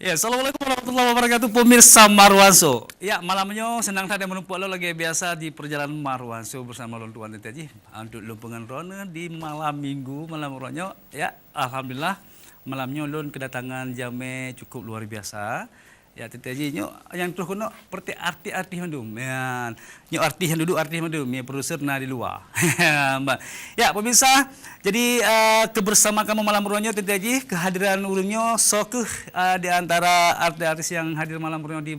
Ya, assalamualaikum warahmatullahi wabarakatuh, pemirsa Marwanso. Ya, malamnya senang tadi menumpuk lo lagi biasa di perjalanan Marwanso bersama Lon Tuan Teti untuk lumpungan Rona di malam minggu, malam ronyo. Ya, alhamdulillah malamnya Lon kedatangan jame cukup luar biasa. Ya, Teti nyo yang terus kono perti arti-arti mandum. Ya, nyo arti yang duduk arti mandum, ya produser na di luar. Mbak. Ya, pemirsa, jadi kebersama kamu malam ronyo Teti kehadiran urunyo sok di antara artis-artis yang hadir malam ronyo di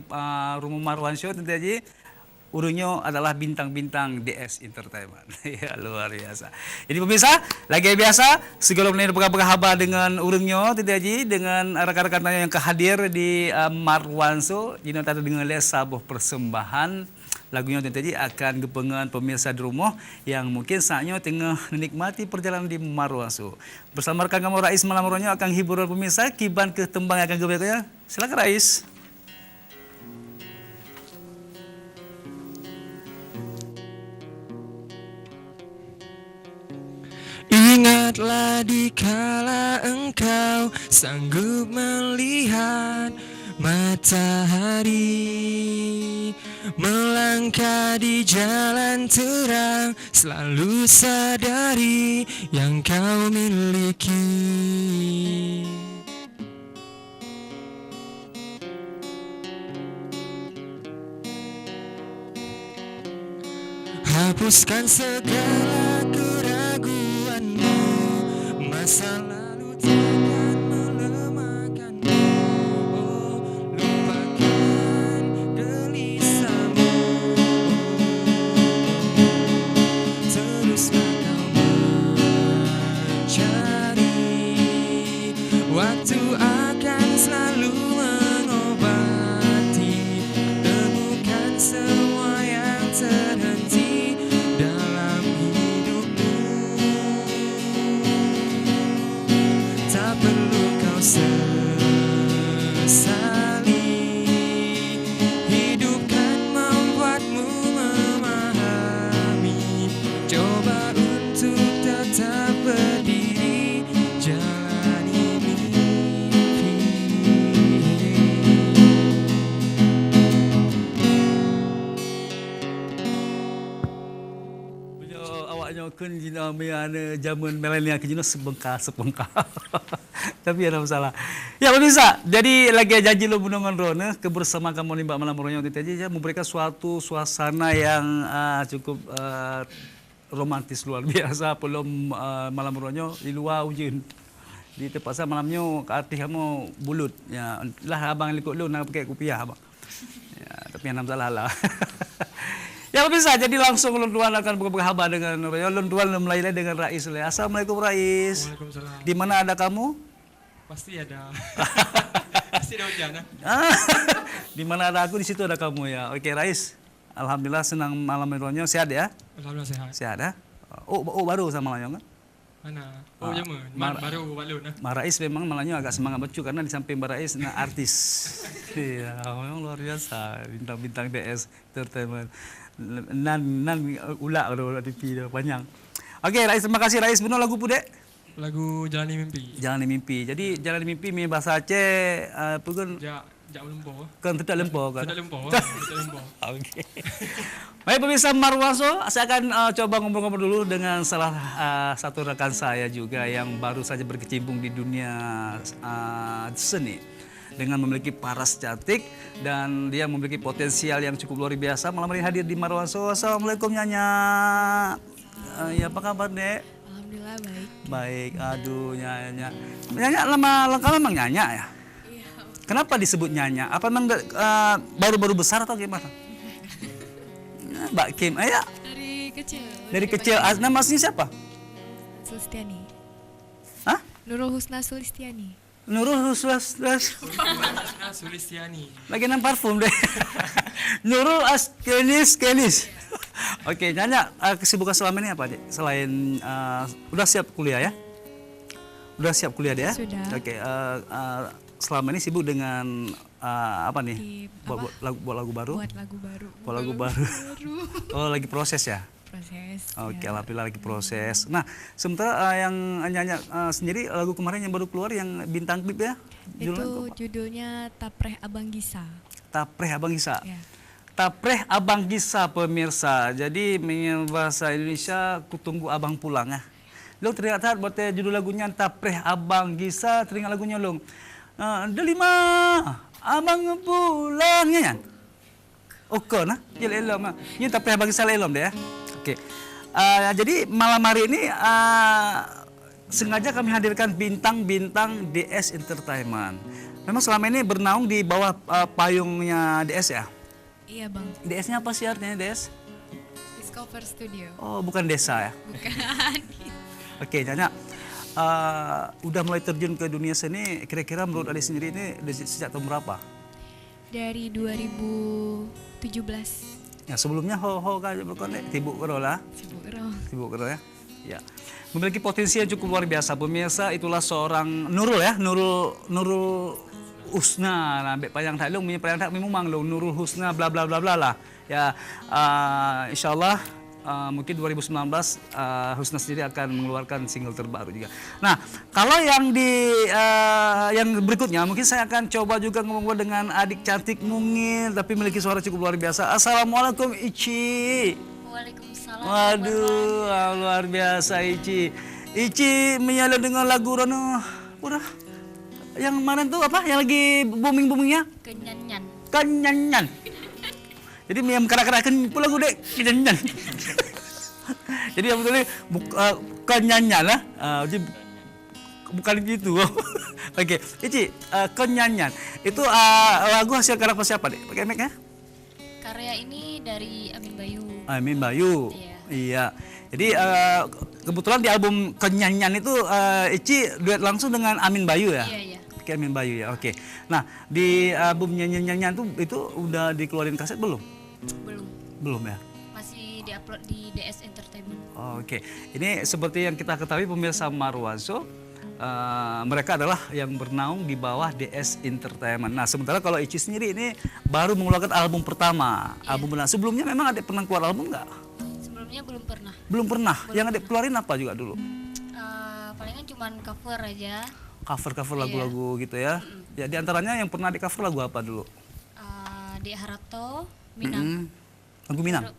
rumah Marwan Show Teti urunyo adalah bintang-bintang DS Entertainment. Ya, luar biasa. Jadi pemirsa, lagi biasa segala menit berkabar dengan urunyo Teti dengan rekan-rekan yang kehadir di Marwan Show. Jadi tadi dengan sebuah persembahan lagunya tadi akan kepengen pemirsa di rumah yang mungkin saatnya tengah menikmati perjalanan di Marwaso. Bersama rekan kamu Rais malam ronyo akan hiburan pemirsa kiban ke tembang yang akan kebayanya. Silakan Rais. Ingatlah dikala engkau sanggup melihat matahari melangkah di jalan terang, selalu sadari yang kau miliki. Hapuskan segala keraguanmu, masa lalu takkan melemahkanmu. Oh, lupakan gelisahmu. Teruslah kau mencari, waktu akan selalu mengobati. Temukan semua yang terhenti dalam hidupmu. Tak perlu kau sesali, hidup kan membuatmu memahami. Coba untuk tetap berdiri, jalani mimpi. Awaknya kun jina miana zaman milenial ke jina sebengkal. Tapi ada masalah. Ya pemirsa, jadi lagi janji lo bunungan Rona kebersama kamu nih Mbak Malam Ronyo tadi aja memberikan suatu suasana yang cukup romantis luar biasa belum Malam Ronyo di luar hujan. Di terpaksa malamnya ke artis kamu bulut. Ya, lah abang likut lu nak pakai kopiah abang. Ya, tapi yang salah lah. Ya pemirsa, jadi langsung Lon Tuan akan berkabar dengan Lon Tuan mulai dengan Rais. Assalamualaikum Rais. Waalaikumsalam. Di mana ada kamu? Pasti ada. Pasti ada hujan. Di mana ada aku, di situ ada kamu ya. Oke Rais. Alhamdulillah senang malam ronyo sehat ya? Alhamdulillah sehat. Sehat ya? Oh baru sama Malanyo kan? Mana? Oh jaman. Baru balon nah. Mbak Rais memang Malanyo agak semangat becu karena di samping Mbak Rais artis. Iya, memang luar biasa. Bintang-bintang DS Entertainment. Nan ulak kalau TV dia panjang. Oke, Rais, terima kasih Rais. Benar lagu pudek? Lagu Jalani Mimpi. Jalani Mimpi. Jadi Jalani Mimpi mi bahasa Aceh pun Jak lempo. kan tidak lempo kan. Tidak lempo. Tidak lempo. Oke. Baik pemirsa Marwaso, saya akan coba ngobrol-ngobrol dulu dengan salah satu rekan saya juga yang baru saja berkecimpung di dunia seni dengan memiliki paras cantik dan dia memiliki potensial yang cukup luar biasa. Malam ini hadir di Marwaso. Assalamualaikum Nyanya. Ya apa kabar Dek? Alhamdulillah baik. Baik, aduh Nyanya. Nyanya lengkap memang Nyanya ya? Iya. Kenapa disebut Nyanya? Apa memang baru-baru besar atau gimana? Mbak Kim, ya. Dari kecil. Dari kecil, nama aslinya siapa? Sulistiani. Hah? Nurul Husna Sulistiani. Nurul Husna Sulistiani. lagi nam parfum deh. Nurul Kenis. Oke, Nyanya, kesibukan selama ini apa, Dek? Selain udah siap kuliah ya? Udah siap kuliah deh ya? Sudah. Oke, selama ini sibuk dengan apa nih? Di, Buat lagu baru? Buat lagu baru. Buat lagu baru. Oh, lagi proses ya? proses. Oke, ya. alhamdulillah lagi proses. Nah, sementara yang nyanyi sendiri lagu kemarin yang baru keluar yang bintang klip ya? Judulnya Itu apa? judulnya Tapreh Abang Gisa. Tapreh Abang Gisa. Ya. Tapreh Abang Gisa pemirsa. Jadi bahasa Indonesia kutunggu abang pulang ya. Long teringat buat judul lagunya Tapreh Abang Gisa, teringat lagunya Long. Delima abang pulang ya. Oke nah, jadi elom. Ini Tapreh Abang Gisa elom deh ya. Oke. Jadi malam hari ini sengaja kami hadirkan bintang-bintang DS Entertainment. Memang selama ini bernaung di bawah payungnya DS ya. Iya bang, DS-nya apa sih artinya DS? Discover Studio. Oh, bukan desa ya? Bukan. Oke, Nyonya. Udah mulai terjun ke dunia seni, kira-kira menurut Ade sendiri ini sejak tahun berapa? Dari 2017. Ya, sebelumnya ho kan berkonek tibuk kero lah. Sibuk roh. Sibuk kero ya. Ya. Memiliki potensi yang cukup luar biasa. Pemirsa, itulah seorang Nurul ya, Nurul Husna, nah, panjang tak long, panjang tak memang long, Nurul Husna, bla bla bla bla lah. Ya, insyaallah mungkin 2019 Husna sendiri akan mengeluarkan single terbaru juga. Nah, kalau yang yang berikutnya mungkin saya akan coba juga ngomong dengan adik cantik mungil tapi memiliki suara cukup luar biasa. Assalamualaikum Ici. Waalaikumsalam. Waduh, luar biasa Ici. Ici menyala dengan lagu Rono. Udah. Yang mana tuh apa? Yang lagi booming-boomingnya? Kenyanyan. Kenyanyan. Jadi yang kerak-kerakan pula gue dek kenyanyan. Jadi yang betulnya kenyanyan lah. Jadi bukan gitu. Oke, Ici, kenyanyan. Itu lagu hasil karya siapa dek? Pakai mic ya? Karya ini dari Amin Bayu. Amin Bayu. Iya. Jadi kebetulan di album Kenyanyan itu Ici duet langsung dengan Amin Bayu ya? Iya, iya. Oke, Amin Bayu ya. Oke. Nah, di album Nyanyian itu udah dikeluarin kaset belum? Belum. Belum ya. Masih diupload di DS Entertainment. Oke. Ini seperti yang kita ketahui pemirsa Marwanso, mereka adalah yang bernaung di bawah DS Entertainment. Nah, sementara kalau Ici sendiri ini baru mengeluarkan album pertama. Album benar. Sebelumnya memang ada pernah keluar album nggak? Sebelumnya belum pernah. Belum pernah. Yang ada keluarin apa juga dulu? Palingan cuman cover aja. Cover lagu-lagu gitu ya. Ya, di antaranya yang pernah di cover lagu apa dulu? Di Harato, Minang. Lagu Minang.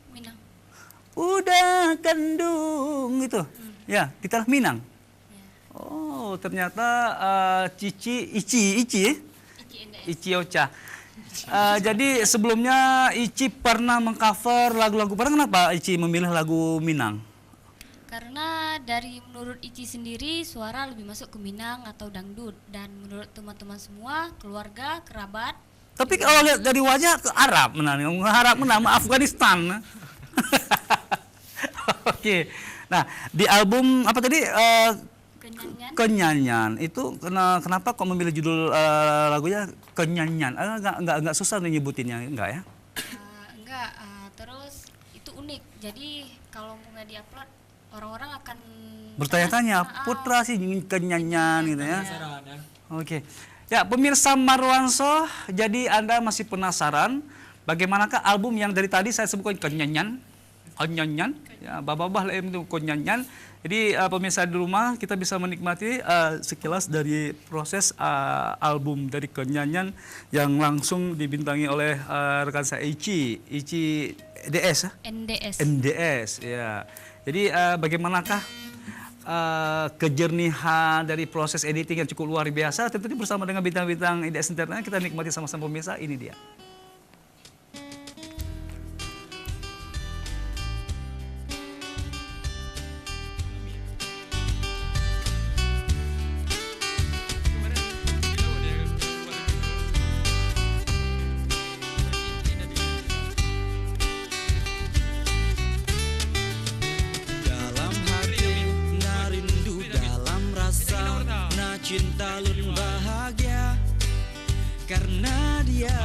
Minang. Udah kandung gitu. Ya, kita Minang. Ya. Oh, ternyata Ici ya? Ici Ocha. Jadi sebelumnya Ici pernah mengcover lagu-lagu. Kenapa Ici memilih lagu Minang? Karena menurut Ici sendiri suara lebih masuk ke Minang atau dangdut, dan menurut teman-teman semua, keluarga, kerabat. Tapi kalau lihat dari wajah ke Arab nama Afghanistan. Oke. Nah, di album apa tadi? Kenyanyan. Itu kenapa kok memilih judul lagunya Kenyanyan? Enggak susah nyebutinnya, enggak ya? Enggak, terus itu unik. Jadi kalau nggak diupload, orang-orang akan bertanya-tanya, putra sih Kenyanyan gitu ya. Oke. Ya, pemirsa Marwanso, jadi Anda masih penasaran bagaimanakah album yang dari tadi saya sebutkan Kenyanyan? Ya, bababah lah itu Kenyanyan. Jadi pemirsa di rumah kita bisa menikmati sekilas dari proses album dari Kenyanyan yang langsung dibintangi oleh rekan saya Ici DS. NDS ya. Jadi bagaimanakah kejernihan dari proses editing yang cukup luar biasa, tentunya bersama dengan bintang-bintang IDS Entertainment kita nikmati sama-sama pemirsa. Ini dia. Cinta lun bahagia karena dia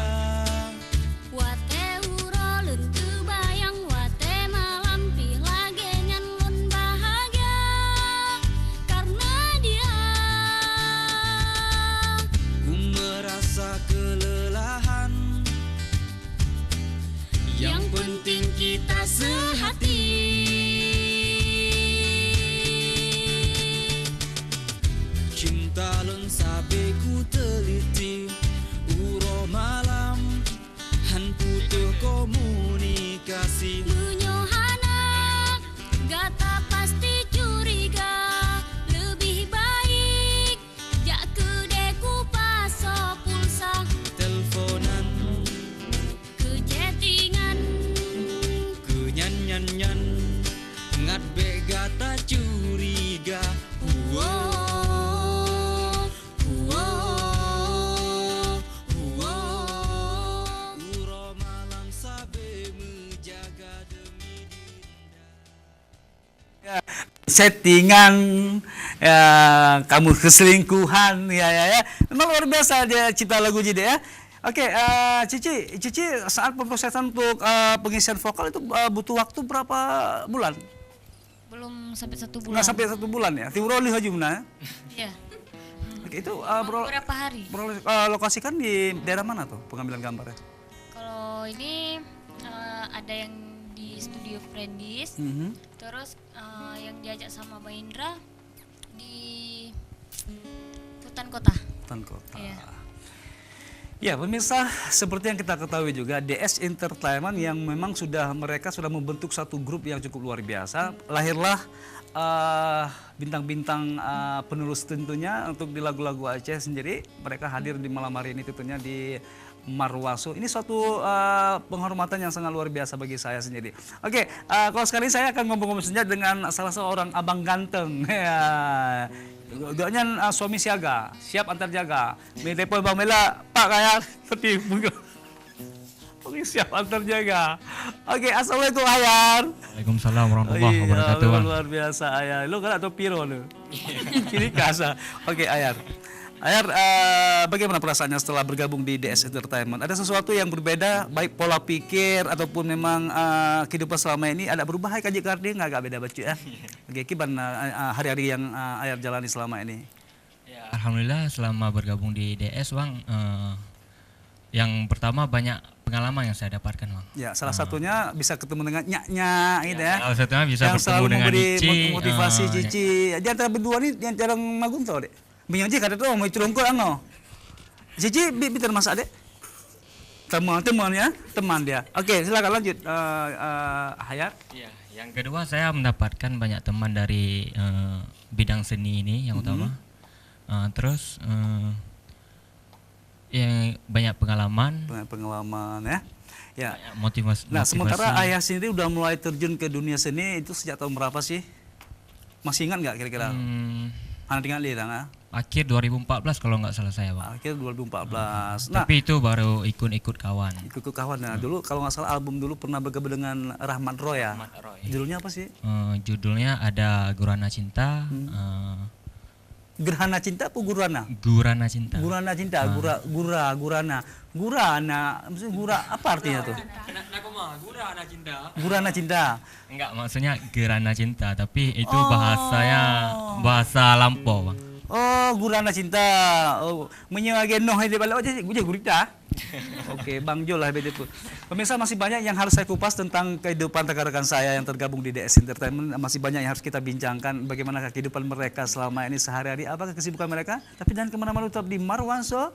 butuh komunikasi. Menyohana gata pasti curiga. Lebih baik jak kedeku paso pulsa. Teleponan Ke chattingan ku nyan ngat begata curiga. Wow, wow, wow. Uro malam sabe menjaga demi dinda. Settingan, ya, kamu keselingkuhan, ya. Memang luar biasa dia cipta lagu jadi ya. Oke, Cici saat pemrosesan untuk pengisian vokal itu butuh waktu berapa bulan? Belum sampai 1 bulan. Nggak sampai 1 bulan ya. Tiuroli hajumna. Iya. Oke, itu Beberapa hari. lokasikan di daerah mana tuh pengambilan gambarnya? Kalau ini ada yang di studio Friendis, Mhm. terus yang diajak sama Bang Indra di Hutan Kota. Hutan Kota. Iya. Ya, pemirsa, seperti yang kita ketahui juga DS Entertainment yang memang mereka sudah membentuk satu grup yang cukup luar biasa. Lahirlah bintang-bintang penerus tentunya untuk di lagu-lagu Aceh sendiri. Mereka hadir di malam hari ini tentunya di Marwaso. Ini suatu penghormatan yang sangat luar biasa bagi saya sendiri. Oke, kalau sekali saya akan ngomong-ngomong saja dengan salah seorang abang ganteng. Ya. Gaknya suami siaga, siap antar jaga. May telepon Bang Mela, Pak kaya sedih. Oke, siap antar jaga. Oke, assalamualaikum Ayar. Waalaikumsalam warahmatullahi wabarakatuh. Bang. Luar biasa Ayar. Lu kan atau piro lu? Ciri kasa. Oke, Ayar. Ayar, bagaimana perasaannya setelah bergabung di DS Entertainment? Ada sesuatu yang berbeda, baik pola pikir ataupun memang kehidupan selama ini ada berubah? Hai kaji kardi nggak agak beda bacu ya? Oke, gimana hari-hari yang Ayar jalani selama ini? Ya, alhamdulillah selama bergabung di DS Bang, yang pertama banyak pengalaman yang saya dapatkan Bang. Ya, salah satunya bisa ketemu dengan Nya gitu ya. Salah satunya bisa Yang bertemu selalu dengan memberi Cici. motivasi Cici. Di antara berdua nih yang jarang magun tau dek. Bingung kata tuh mau curungkul ano. Cici bitar masak dek. Teman ya, teman dia. Oke, silakan lanjut. Hayat. Ya, yang kedua saya mendapatkan banyak teman dari bidang seni ini yang utama. Terus yang banyak pengalaman, Pengalaman ya. Ya. banyak motivasi. Nah, sementara motivasi. ayah sendiri udah mulai terjun ke dunia seni itu sejak tahun berapa sih? Masih ingat nggak kira-kira? Anak tinggal lihat nggak? Akhir 2014 kalau nggak salah saya Bang. Akhir 2014. Nah, Tapi itu baru ikut kawan. ikut kawan. Nah, dulu kalau nggak salah album dulu pernah bergabung dengan Rahmat Roy ya. Rahmat Roy. Judulnya apa sih? Judulnya ada Gurana Cinta. Gerhana Cinta apa Gurana? Gurana Cinta. Gurana Cinta, Gurana, maksudnya gura apa artinya tuh? Gurana cinta. Gurana Cinta. Enggak, maksudnya Gerana Cinta, tapi itu bahasanya bahasa lampau, Bang. Oh, Gurana Cinta. Oh, menyewa genoh di balik aja gue gurita. Oke, Bang Jol lah beda pun. Pemirsa, masih banyak yang harus saya kupas tentang kehidupan rekan-rekan saya yang tergabung di DS Entertainment. Masih banyak yang harus kita bincangkan bagaimana kehidupan mereka selama ini sehari-hari, apakah kesibukan mereka. Tapi jangan kemana-mana, tetap di Marwaso.